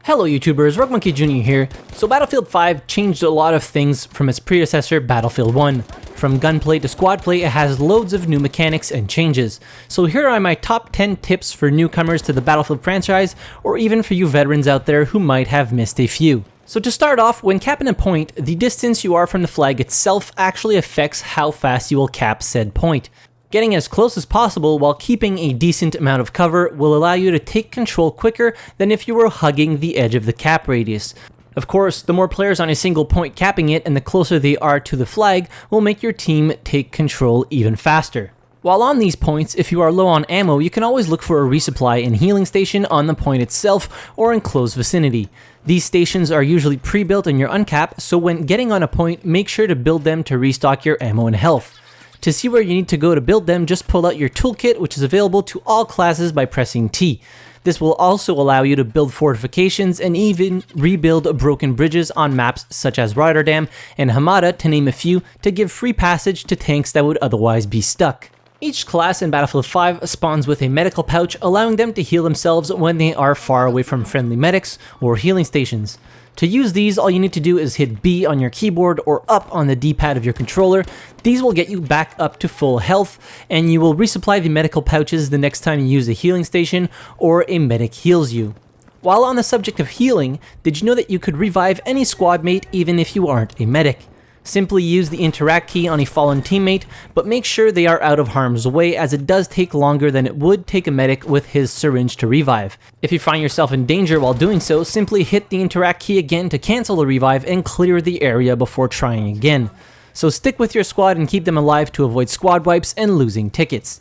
Hello YouTubers, RogueMonkeyJr here. So Battlefield 5 changed a lot of things from its predecessor Battlefield 1. From gunplay to squad play, it has loads of new mechanics and changes. So here are my top 10 tips for newcomers to the Battlefield franchise, or even for you veterans out there who might have missed a few. So to start off, when capping a point, the distance you are from the flag itself actually affects how fast you will cap said point. Getting as close as possible while keeping a decent amount of cover will allow you to take control quicker than if you were hugging the edge of the cap radius. Of course, the more players on a single point capping it and the closer they are to the flag will make your team take control even faster. While on these points, if you are low on ammo, you can always look for a resupply and healing station on the point itself or in close vicinity. These stations are usually pre-built in your uncap, so when getting on a point, make sure to build them to restock your ammo and health. To see where you need to go to build them, just pull out your toolkit, which is available to all classes by pressing T. This will also allow you to build fortifications and even rebuild broken bridges on maps such as Rotterdam and Hamada, to name a few, to give free passage to tanks that would otherwise be stuck. Each class in Battlefield 5 spawns with a medical pouch, allowing them to heal themselves when they are far away from friendly medics or healing stations. To use these, all you need to do is hit B on your keyboard or up on the D-pad of your controller. These will get you back up to full health, and you will resupply the medical pouches the next time you use a healing station or a medic heals you. While on the subject of healing, did you know that you could revive any squad mate even if you aren't a medic? Simply use the interact key on a fallen teammate, but make sure they are out of harm's way, as it does take longer than it would take a medic with his syringe to revive. If you find yourself in danger while doing so, simply hit the interact key again to cancel the revive and clear the area before trying again. So stick with your squad and keep them alive to avoid squad wipes and losing tickets.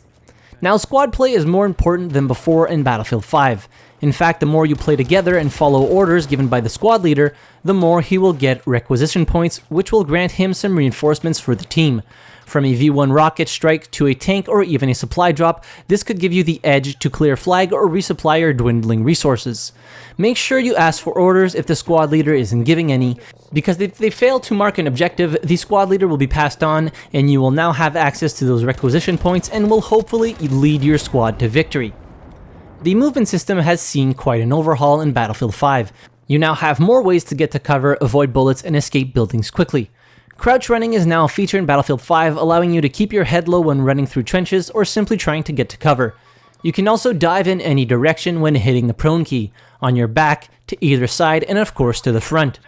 Now, squad play is more important than before in Battlefield 5. In fact, the more you play together and follow orders given by the squad leader, the more he will get requisition points, which will grant him some reinforcements for the team. From a V1 rocket strike to a tank or even a supply drop, this could give you the edge to clear flag or resupply your dwindling resources. Make sure you ask for orders if the squad leader isn't giving any, because if they fail to mark an objective, the squad leader will be passed on and you will now have access to those requisition points and will hopefully lead your squad to victory. The movement system has seen quite an overhaul in Battlefield 5. You now have more ways to get to cover, avoid bullets, and escape buildings quickly. Crouch running is now a feature in Battlefield 5, allowing you to keep your head low when running through trenches or simply trying to get to cover. You can also dive in any direction when hitting the prone key, on your back, to either side, and of course to the front.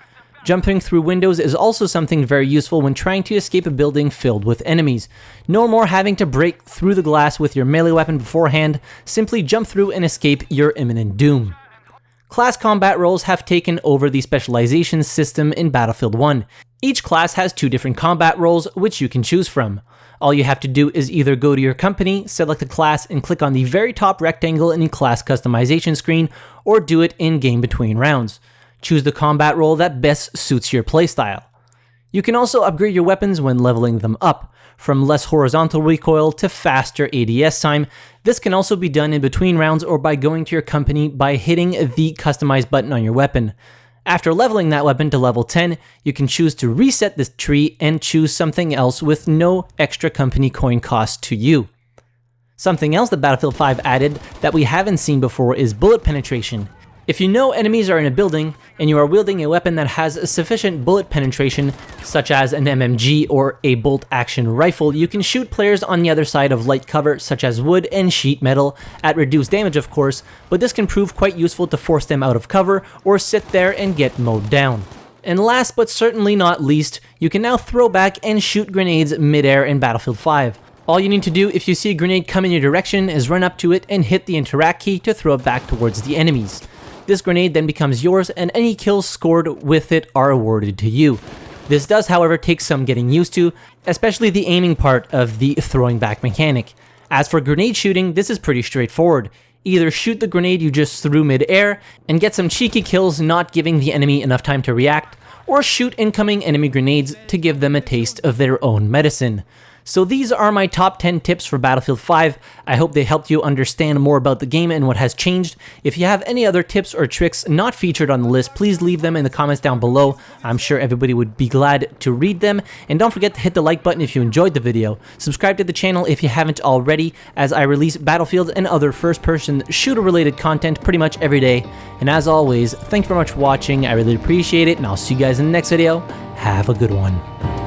Jumping through windows is also something very useful when trying to escape a building filled with enemies. No more having to break through the glass with your melee weapon beforehand, simply jump through and escape your imminent doom. Class combat roles have taken over the specialization system in Battlefield 1. Each class has 2 different combat roles which you can choose from. All you have to do is either go to your company, select a class, and click on the very top rectangle in the class customization screen, or do it in-game between rounds. Choose the combat role that best suits your playstyle. You can also upgrade your weapons when leveling them up, from less horizontal recoil to faster ADS time. This can also be done in between rounds or by going to your company by hitting the customize button on your weapon. After leveling that weapon to level 10, you can choose to reset this tree and choose something else with no extra company coin cost to you. Something else that Battlefield 5 added that we haven't seen before is bullet penetration. If you know enemies are in a building, and you are wielding a weapon that has sufficient bullet penetration, such as an MMG or a bolt-action rifle, you can shoot players on the other side of light cover, such as wood and sheet metal, at reduced damage of course, but this can prove quite useful to force them out of cover, or sit there and get mowed down. And last but certainly not least, you can now throw back and shoot grenades mid-air in Battlefield 5. All you need to do if you see a grenade come in your direction is run up to it and hit the interact key to throw it back towards the enemies. This grenade then becomes yours, and any kills scored with it are awarded to you. This does, however, take some getting used to, especially the aiming part of the throwing back mechanic. As for grenade shooting, this is pretty straightforward. Either shoot the grenade you just threw mid-air and get some cheeky kills not giving the enemy enough time to react, or shoot incoming enemy grenades to give them a taste of their own medicine. So these are my top 10 tips for Battlefield 5. I hope they helped you understand more about the game and what has changed. If you have any other tips or tricks not featured on the list, please leave them in the comments down below. I'm sure everybody would be glad to read them. And don't forget to hit the like button if you enjoyed the video. Subscribe to the channel if you haven't already, as I release Battlefield and other first-person shooter-related content pretty much every day. And as always, thanks very much for watching. I really appreciate it, and I'll see you guys in the next video. Have a good one.